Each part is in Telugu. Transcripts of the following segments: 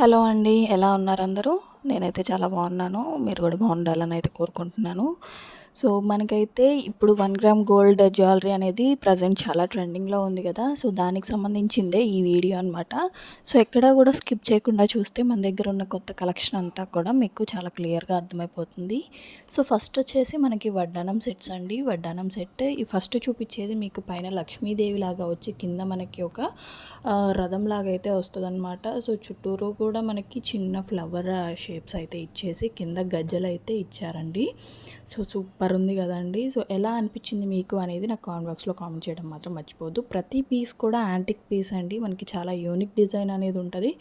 హలో అండి. ఎలా ఉన్నారు అందరూ? నేనైతే చాలా బాగున్నాను. మీరు కూడా బాగుండాలని అయితే కోరుకుంటున్నాను. సో, మనకైతే ఇప్పుడు 1 గ్రామ్ గోల్డ్ జ్యువెలరీ అనేది ప్రెజెంట్ చాలా ట్రెండింగ్‌లో ఉంది కదా! సో, దానికి సంబంధించిందే ఈ వీడియో అనమాట. సో, ఎక్కడా కూడా స్కిప్ చేయకుండా చూస్తే మన దగ్గర ఉన్న కొత్త కలెక్షన్ అంతా కూడా మీకు చాలా క్లియర్‌గా అర్థమైపోతుంది. సో, ఫస్ట్ వచ్చేసి మనకి వడ్డానం సెట్స్ అండి. వడ్డానం సెట్ ఈ ఫస్ట్ చూపించేది మీకు పైన లక్ష్మీదేవిలాగా వచ్చి కింద మనకి ఒక రథంలాగా అయితే వస్తదనమాట. సో, చుట్టూరు కూడా మనకి చిన్న ఫ్లవర్ షేప్స్ అయితే ఇచ్చేసి కింద గజ్జలైతే ఇచ్చారండి. సో, సూపర్ ఉంది కదండీ! సో, ఎలా అనిపించింది మీకు అనేది నాకు కామెంట్ బాక్స్‌లో కామెంట్ చేయడం మాత్రం మర్చిపోవద్దు. ప్రతి పీస్ కూడా యాంటిక్ పీస్ అండి. మనకి చాలా యూనిక్ డిజైన్ అనేది ఉంటది.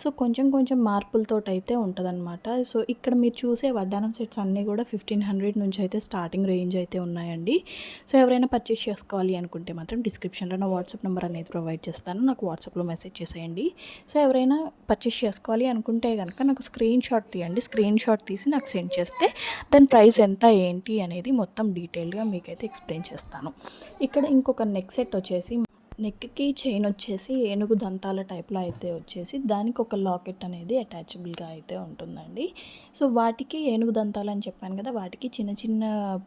సో, కొంచెం కొంచెం మార్పులతోటైతే ఉంటదనమాట. సో, ఇక్కడ మీరు చూసే వడ్డానం సెట్స్ అన్నీ కూడా 1500 నుంచి అయితే స్టార్టింగ్ రేంజ్ అయితే ఉన్నాయండి. సో, ఎవరైనా పర్చేస్ చేసుకోవాలి అనుకుంటే మాత్రం డిస్క్రిప్షన్‌లో నా వాట్సాప్ నెంబర్ అనేది ప్రొవైడ్ చేస్తాను. నాకు వాట్సాప్‌లో మెసేజ్ చేసేయండి. సో, ఎవరైనా పర్చేస్ చేసుకోవాలి అనుకుంటే గనక నాకు స్క్రీన్ షాట్ తీయండి. స్క్రీన్ షాట్ తీసి నాకు సెండ్ చేస్తే దాని ప్రైస్ ఎంత ఏంటి అనేది మొత్తం డీటెయిల్డ్గా మీకైతే ఎక్స్ప్లెయిన్ చేస్తాను. ఇక్కడ ఇంకొక నెక్ సెట్ వచ్చేసి నెక్కి చైన్ వచ్చేసి ఏనుగు దంతాల టైప్లో అయితే వచ్చేసి దానికి ఒక లాకెట్ అనేది అటాచబుల్గా అయితే ఉంటుందండి. సో, వాటికి ఏనుగు దంతాలు అని చెప్పాను కదా, వాటికి చిన్న చిన్న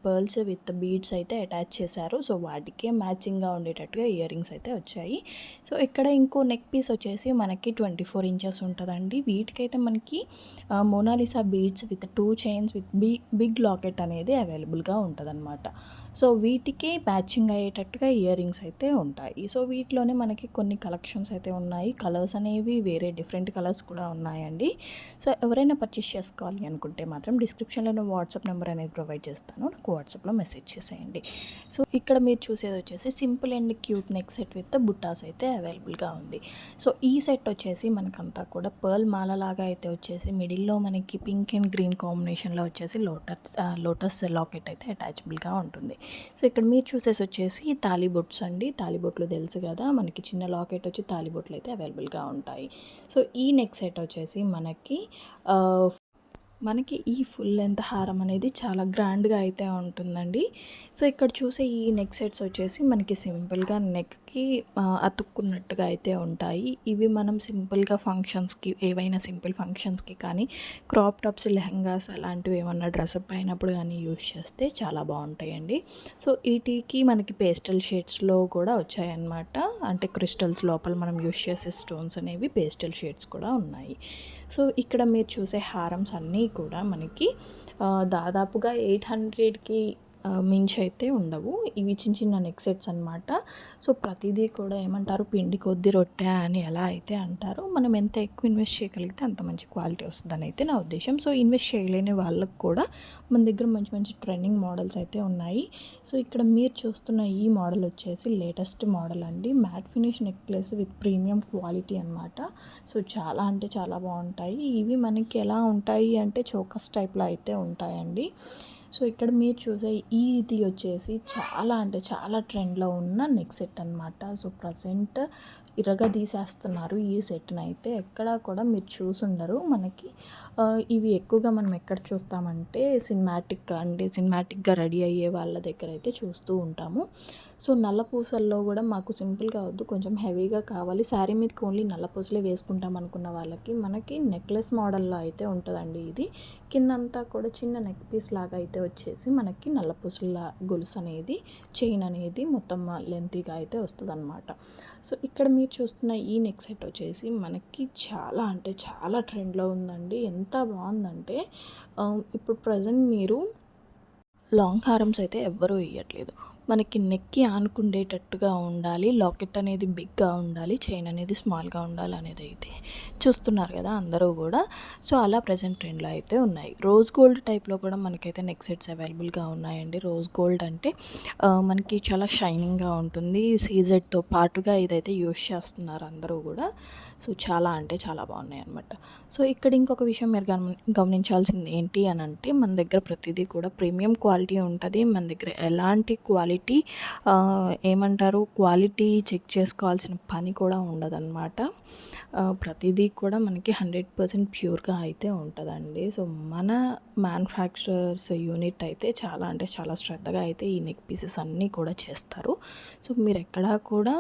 పర్ల్స్ విత్ బీడ్స్ అయితే అటాచ్ చేశారు. సో, వాటికే మ్యాచింగ్గా ఉండేటట్టుగా ఇయర్ రింగ్స్ అయితే వచ్చాయి. సో, ఇక్కడ ఇంకో నెక్ పీస్ వచ్చేసి మనకి 24 ఇంచెస్ ఉంటుందండి. వీటికైతే మనకి Mona Lisa beads with 2 chains with big locket అనేది అవైలబుల్గా ఉంటుందన్నమాట. సో, వీటికి మ్యాచింగ్ అయ్యేటట్టుగా ఇయర్ రింగ్స్ అయితే ఉంటాయి. సో, వీటిలోనే మనకి కొన్ని కలెక్షన్స్ అయితే ఉన్నాయి. కలర్స్ అనేవి వేరే డిఫరెంట్ కలర్స్ కూడా ఉన్నాయండి. సో, ఎవరైనా పర్చేస్ చేసుకోవాలి అనుకుంటే మాత్రం డిస్క్రిప్షన్లో వాట్సాప్ నెంబర్ అనేది ప్రొవైడ్ చేస్తాను. నాకు వాట్సాప్లో మెసేజ్ చేసేయండి. సో, ఇక్కడ మీరు చూసేది వచ్చేసి simple and cute neck set with buttas అయితే అవైలబుల్గా ఉంది. సో, ఈ సెట్ వచ్చేసి మనకంతా కూడా పర్ల్ మాల లాగా అయితే వచ్చేసి మిడిల్లో మనకి పింక్ అండ్ గ్రీన్ కాంబినేషన్లో వచ్చేసి లోటస్ లాకెట్ అయితే అటాచబుల్గా ఉంటుంది. సో, ఇక్కడ మీరు చూసేసి వచ్చేసి తాళిబొట్స్ అండి. తాళిబొట్లు తెలుసు కదా, మనకి చిన్న లాకెట్ వచ్చి తాళిబొట్లు అయితే అవైలబుల్గా ఉంటాయి. సో, ఈ నెక్ సెట్ వచ్చేసి మనకి ఈ ఫుల్ లెంత్ హారం అనేది చాలా గ్రాండ్గా అయితే ఉంటుందండి. సో, ఇక్కడ చూసే ఈ నెక్ సెట్స్ వచ్చేసి మనకి సింపుల్గా నెక్కి అతుక్కున్నట్టుగా అయితే ఉంటాయి. ఇవి మనం సింపుల్గా ఫంక్షన్స్కి, ఏవైనా సింపుల్ ఫంక్షన్స్కి కానీ, క్రాప్ టాప్స్, లెహంగాస్ అలాంటివి ఏమన్నా డ్రెస్అప్ అయినప్పుడు కానీ యూస్ చేస్తే చాలా బాగుంటాయండి. సో, వీటికి మనకి పేస్టల్ షేడ్స్లో కూడా వచ్చాయన్నమాట. అంటే క్రిస్టల్స్ లోపల మనం యూస్ చేసే స్టోన్స్ అనేవి పేస్టల్ షేడ్స్ కూడా ఉన్నాయి. సో, ఇక్కడ మీరు చూసే హారమ్స్ అన్నీ కూడా మనకి దాదాపుగా 800కి మించి అయితే ఉండవు. ఇవి చిన్న చిన్న నెక్ సెట్స్ అనమాట. సో, ప్రతిదీ కూడా ఏమంటారు, పిండి కొద్ది రొట్టె అని ఎలా అయితే అంటారో, మనం ఎంత ఎక్కువ ఇన్వెస్ట్ చేయగలిగితే అంత మంచి క్వాలిటీ వస్తుందని అయితే నా ఉద్దేశం. సో, ఇన్వెస్ట్ చేయలేని వాళ్ళకు కూడా మన దగ్గర మంచి మంచి ట్రెండింగ్ మోడల్స్ అయితే ఉన్నాయి. సో, ఇక్కడ మీరు చూస్తున్న ఈ మోడల్ వచ్చేసి లేటెస్ట్ మోడల్ అండి. Matte finish necklace with premium quality అనమాట. సో, చాలా అంటే చాలా బాగుంటాయి. ఇవి మనకి ఎలా ఉంటాయి అంటే చోకస్ టైప్లో అయితే ఉంటాయండి. సో, ఇక్కడ మీరు చూసే ఇది వచ్చేసి చాలా అంటే చాలా ట్రెండ్లో ఉన్న నెక్ సెట్ అనమాట. సో, ప్రజెంట్ ఇరగదీసేస్తున్నారు ఈ సెట్ని అయితే. ఎక్కడా కూడా మీరు చూసుండరు. మనకి ఇవి ఎక్కువగా మనం ఎక్కడ చూస్తామంటే సినిమాటిక్గా రెడీ అయ్యే వాళ్ళ దగ్గర అయితే చూస్తూ ఉంటాము. సో, నల్ల పూసల్లో కూడా మాకు సింపుల్గా వద్దు, కొంచెం హెవీగా కావాలి, శారీ మీదకి ఓన్లీ నల్ల పూసలే వేసుకుంటాం అనుకున్న వాళ్ళకి మనకి నెక్లెస్ మోడల్లో అయితే ఉంటుందండి. ఇది కిందంతా కూడా చిన్న నెక్ పీస్ లాగా అయితే వచ్చేసి మనకి నల్ల పూసల గొలుసు అనేది, చైన్ అనేది మొత్తం లెంతీగా అయితే వస్తుందన్నమాట. సో, ఇక్కడ మీరు చూస్తున్న ఈ నెక్ సెట్ వచ్చేసి మనకి చాలా అంటే చాలా ట్రెండ్లో ఉందండి. ఎంత బాగుందంటే ఇప్పుడు ప్రజెంట్ మీరు లాంగ్ హారమ్స్ అయితే ఎవ్వరూ వేయట్లేదు. మనకి నెక్కి ఆనుకుండేటట్టుగా ఉండాలి, లాకెట్ అనేది బిగ్గా ఉండాలి, చైన్ అనేది స్మాల్గా ఉండాలి అనేది అయితే చూస్తున్నారు కదా అందరూ కూడా. సో, అలా ప్రజెంట్ ట్రెండ్లో అయితే ఉన్నాయి. రోజ్ గోల్డ్ టైప్లో కూడా మనకైతే నెక్ సెట్స్ అవైలబుల్గా ఉన్నాయండి. రోజ్ గోల్డ్ అంటే మనకి చాలా షైనింగ్గా ఉంటుంది. సీజెడ్తో పాటుగా ఇదైతే యూస్ చేస్తున్నారు అందరూ కూడా. సో, చాలా అంటే చాలా బాగున్నాయి అనమాట. సో, ఇక్కడ ఇంకొక విషయం మీరు గమనించాల్సింది ఏంటి అని అంటే, మన దగ్గర ప్రతిదీ కూడా ప్రీమియం క్వాలిటీ ఉంటుంది. మన దగ్గర ఎలాంటి క్వాలిటీ చెక్ చేసుకోవాల్సిన పని కూడా ఉండదన్నమాట. ప్రతిదీ కూడా మనకి 100% ప్యూర్గా అయితే ఉంటుందండి. సో, మన మ్యానుఫ్యాక్చరర్స్ యూనిట్ అయితే చాలా అంటే చాలా శ్రద్ధగా అయితే ఈ నెక్ పీసెస్ అన్నీ కూడా చేస్తారు. సో, మీరు ఎక్కడా కూడా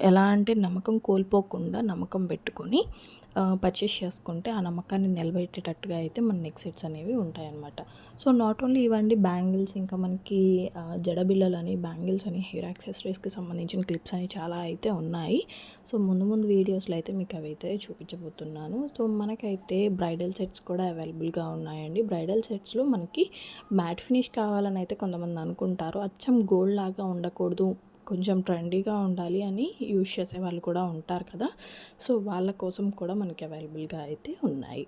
ఎలా అంటే నమ్మకం కోల్పోకుండా నమ్మకం పెట్టుకొని పర్చేస్ చేసుకుంటే ఆ నమ్మకాన్ని నిలబెట్టేటట్టుగా అయితే మన నెక్ సెట్స్ అనేవి ఉంటాయన్నమాట. సో నాట్ ఓన్లీ ఇవండి, బ్యాంగిల్స్, ఇంకా మనకి జడబిళ్ళలని, బ్యాంగిల్స్ అని, హెయిర్ యాక్సెసరీస్కి సంబంధించిన క్లిప్స్ అని చాలా అయితే ఉన్నాయి. సో ముందు ముందు వీడియోస్లో అయితే మీకు అవైతే చూపించబోతున్నాను. సో మనకైతే బ్రైడల్ సెట్స్ కూడా అవైలబుల్గా ఉన్నాయండి. బ్రైడల్ సెట్స్లో మనకి మ్యాట్ ఫినిష్ కావాలని అయితే కొంతమంది అనుకుంటారు. అచ్చం గోల్డ్ లాగా ఉండకూడదు, కొంచెం ట్రెండీగా ఉండాలి అని యూజ్ చేసే వాళ్ళు కూడా ఉంటారు కదా. సో వాళ్ళ కోసం కూడా మనకి అవైలబుల్గా అయితే ఉన్నాయి.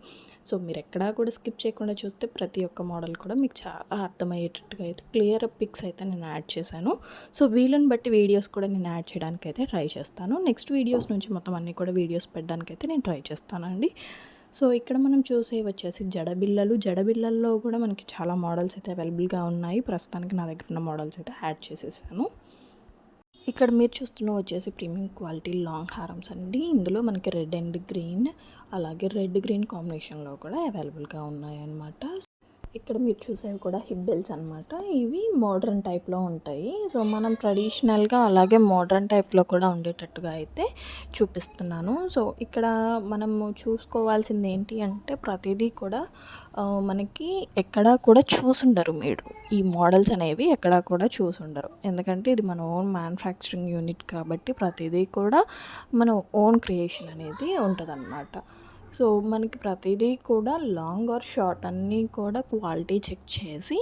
సో మీరు ఎక్కడా కూడా స్కిప్ చేయకుండా చూస్తే ప్రతి ఒక్క మోడల్ కూడా మీకు చాలా అర్థమయ్యేటట్టుగా అయితే క్లియర్ పిక్స్ అయితే నేను యాడ్ చేశాను. సో వీళ్ళని బట్టి వీడియోస్ కూడా నేను యాడ్ చేయడానికి అయితే ట్రై చేస్తాను. నెక్స్ట్ వీడియోస్ నుంచి మొత్తం అన్నీ కూడా వీడియోస్ పెట్టడానికి అయితే నేను ట్రై చేస్తానండి. సో ఇక్కడ మనం చూసేవి వచ్చేసి జడబిళ్ళలు. జడబిళ్ళల్లో కూడా మనకి చాలా మోడల్స్ అయితే అవైలబుల్గా ఉన్నాయి. ప్రస్తుతానికి నా దగ్గర ఉన్న మోడల్స్ అయితే యాడ్ చేసేసాను. ఇక్కడ మీరు చూస్తున్న వచ్చేసి ప్రీమియం క్వాలిటీ లాంగ్ హారమ్స్ అండి. ఇందులో మనకి రెడ్ అండ్ గ్రీన్, అలాగే రెడ్ గ్రీన్ కాంబినేషన్లో కూడా అవైలబుల్గా ఉన్నాయన్నమాట. ఇక్కడ మీరు చూసేవి కూడా హిప్ బెల్ట్స్ అనమాట. ఇవి మోడ్రన్ టైప్లో ఉంటాయి. సో మనం ట్రెడిషనల్గా అలాగే మోడ్రన్ టైప్లో కూడా ఉండేటట్టుగా అయితే చూపిస్తున్నాను. సో ఇక్కడ మనము చూసుకోవాల్సింది ఏంటి అంటే ప్రతిదీ కూడా మనకి ఎక్కడా కూడా చూసుండరు మీరు. ఈ మోడల్స్ అనేవి ఎక్కడా కూడా చూసుండరు. ఎందుకంటే ఇది మన ఓన్ మ్యానుఫ్యాక్చరింగ్ యూనిట్ కాబట్టి ప్రతిదీ కూడా మన ఓన్ క్రియేషన్ అనేది ఉంటుందన్నమాట. సో మనకి ప్రతిదీ కూడా లాంగ్ ఆర్ షార్ట్ అన్నీ కూడా క్వాలిటీ చెక్ చేసి,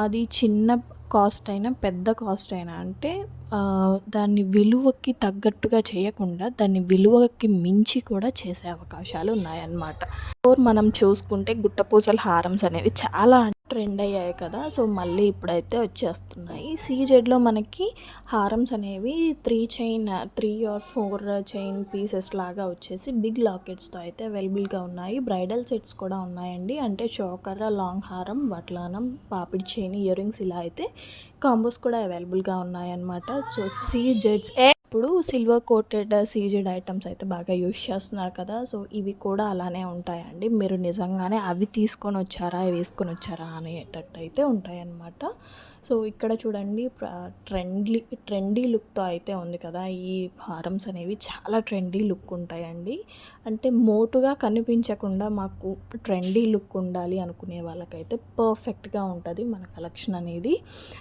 అది చిన్న కాస్ట్ అయినా పెద్ద కాస్ట్ అయినా అంటే దాన్ని విలువకి తగ్గట్టుగా చేయకుండా దాన్ని విలువకి మించి కూడా చేసే అవకాశాలు ఉన్నాయన్నమాట. మనం చూసుకుంటే గుట్టపూసల హారమ్స్ అనేవి చాలా ట్రెండ్ అయ్యాయి కదా. సో మళ్ళీ ఇప్పుడైతే వచ్చేస్తున్నాయి. సీజెడ్లో మనకి హారమ్స్ అనేవి 3 ఆర్ 4 చైన్ పీసెస్ లాగా వచ్చేసి బిగ్ లాకెట్స్తో అయితే అవైలబుల్గా ఉన్నాయి. బ్రైడల్ సెట్స్ కూడా ఉన్నాయండి. అంటే చోకర్, లాంగ్ హారం, వడ్లానం, పాపిడి చైన్, ఇయర్ రింగ్స్ ఇలా అయితే కాంబోస్ కూడా అవైలబుల్గా ఉన్నాయన్నమాట. సో సీజెడ్స్ ఇప్పుడు సిల్వర్ కోటెడ్ సీజెడ్ ఐటమ్స్ అయితే బాగా యూజ్ చేస్తున్నారు కదా. సో ఇవి కూడా అలానే ఉంటాయండి. మీరు నిజంగానే అవి తీసుకొని వచ్చారా, వేసుకొని వచ్చారా అనేటట్టు అయితే ఉంటాయన్నమాట. సో ఇక్కడ చూడండి ట్రెండీ లుక్తో అయితే ఉంది కదా. ఈ హారమ్స్ అనేవి చాలా ట్రెండీ లుక్ ఉంటాయండి. అంటే మోటుగా కనిపించకుండా మాకు ట్రెండీ లుక్ ఉండాలి అనుకునే వాళ్ళకైతే పర్ఫెక్ట్గా ఉంటుంది మన కలెక్షన్ అనేది.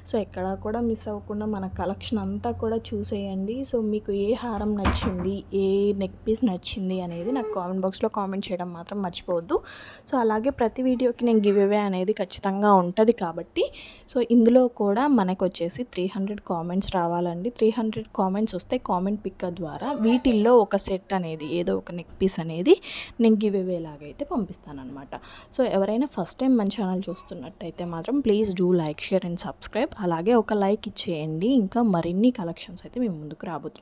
సో ఎక్కడా కూడా మిస్ అవ్వకుండా మన కలెక్షన్ అంతా కూడా చూసేయండి. సో మీకు ఏ హారం నచ్చింది, ఏ నెక్ పీస్ నచ్చింది అనేది నాకు కామెంట్ బాక్స్లో కామెంట్ చేయడం మాత్రం మర్చిపోవద్దు. సో అలాగే ప్రతి వీడియోకి నేను గివ్ అవే అనేది ఖచ్చితంగా ఉంటుంది కాబట్టి సో ఇందులో కూడా మనకు వచ్చేసి 300 కామెంట్స్ రావాలండి. 300 కామెంట్స్ వస్తే కామెంట్ పిక్ ద్వారా వీటిల్లో ఒక సెట్ అనేది, ఏదో ఒక నెక్ పీస్ అనేది నేను గివ్ అవే లాగా అయితే పంపిస్తానమాట. సో ఎవరైనా ఫస్ట్ టైం మన ఛానల్ చూస్తున్నట్టయితే మాత్రం please do like, share and subscribe. అలాగే ఒక లైక్ ఇచ్చేయండి. ఇంకా మరిన్ని కలెక్షన్స్ అయితే మేము ముందుకు రాబోతున్నాం.